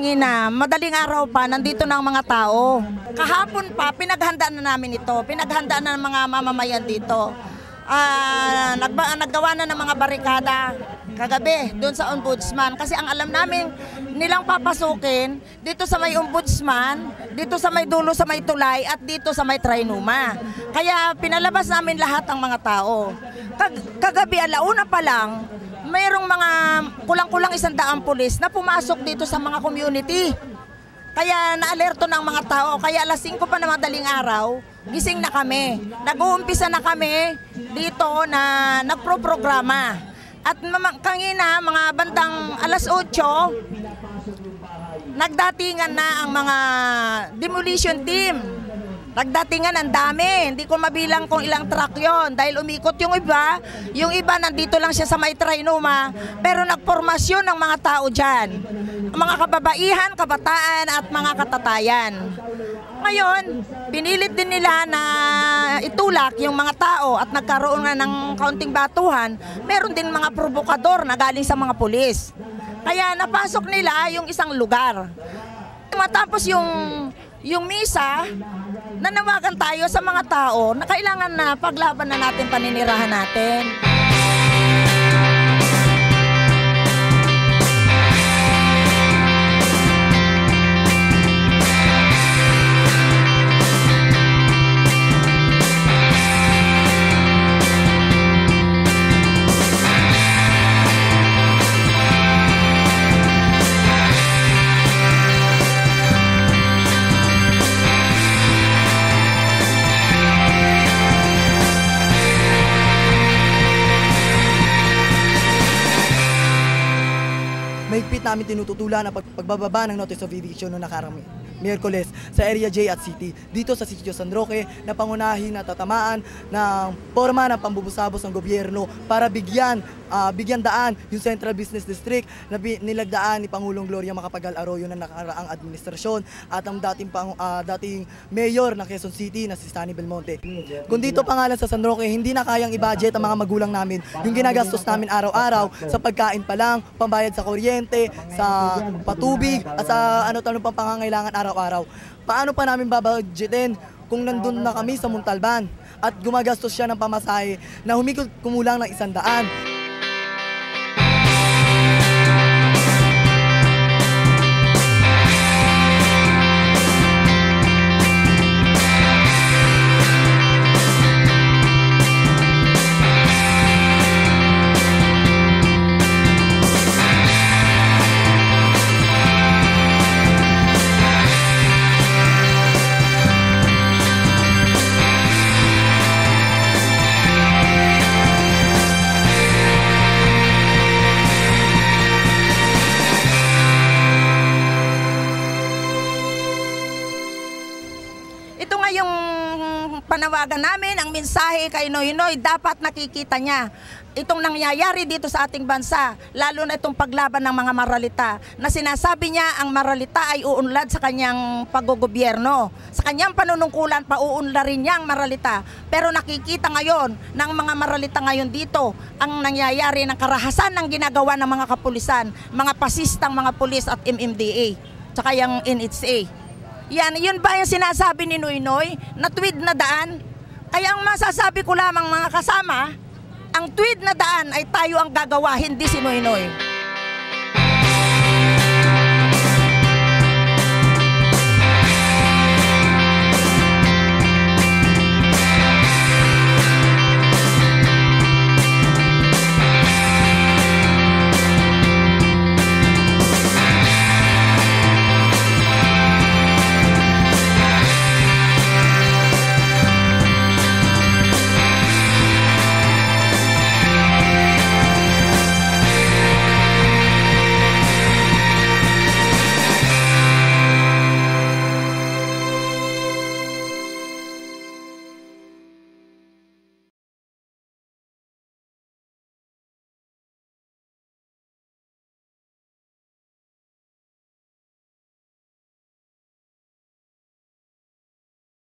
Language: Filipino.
kanina, madaling araw pa, nandito na ang mga tao. Kahapon pa, pinaghandaan na namin ito. Pinaghandaan na ng mga mamamayan dito. Naggawa na ng mga barikada kagabi doon sa ombudsman. Kasi ang alam namin nilang papasukin dito sa may ombudsman, dito sa may dulo sa may tulay at dito sa may Trinoma. Kaya pinalabas namin lahat ang mga tao. Kagabi alauna pa lang, mayroong mga kulang-kulang 100 pulis na pumasok dito sa mga community. Kaya naalerto ng mga tao. Kaya alas 5 pa na madaling araw, gising na kami. Nag-uumpisa na kami dito na nagpro-programa. At kanina, mga bandang alas 8, nagdatingan na ang mga demolition team. Nagdatingan ang dami, hindi ko mabilang kung ilang truck yon dahil umikot yung iba nandito lang siya sa may Trinoma, pero nagpormasyon ng mga tao dyan, mga kababaihan, kabataan at mga katatayan. Ngayon, pinilit din nila na itulak yung mga tao at nagkaroon na ng kaunting batuhan, meron din mga provokador na galing sa mga pulis. Kaya napasok nila yung isang lugar. Matapos yung misa, nanawagan tayo sa mga tao na kailangan na paglaban na natin paninirahan natin. Mahigpit namin tinututulan ang pagbababa ng notice of eviction noong nakarang Miyerkules sa Area J at City dito sa Sitio San Roque na pangunahin na tatamaan ng forma ng pambubusabos ng gobyerno para bigyan daan yung Central Business District na nilagdaan ni Pangulong Gloria Macapagal Arroyo na nakaraang administrasyon at ang dating mayor ng Quezon City na si Stanny Belmonte. Kung dito pangalan sa San Roque, hindi na kayang i-budget ang mga magulang namin yung ginagastos namin araw-araw sa pagkain pa lang, pambayad sa kuryente, sa patubig at sa ano-ano pang pangangailangan araw-araw. Paano pa namin babudgetin kung nandun na kami sa Montalban at gumagastos siya ng pamasahe na kumulang ng 100? Ito nga yung panawagan namin, ang mensahe kay Noynoy, dapat nakikita niya itong nangyayari dito sa ating bansa, lalo na itong paglaban ng mga maralita, na sinasabi niya ang maralita ay uunlad sa kanyang paggogobyerno. Sa kanyang panunungkulan, pauunlarin niya ang maralita. Pero nakikita ngayon ng mga maralita ngayon dito, ang nangyayari ng karahasan ng ginagawa ng mga kapulisan, mga pasistang mga pulis at MMDA, tsaka yung NHA. Yun ba yung sinasabi ni Noynoy na tuwid na daan? Kaya ang masasabi ko lamang mga kasama, ang tuwid na daan ay tayo ang gagawa, hindi si Noynoy.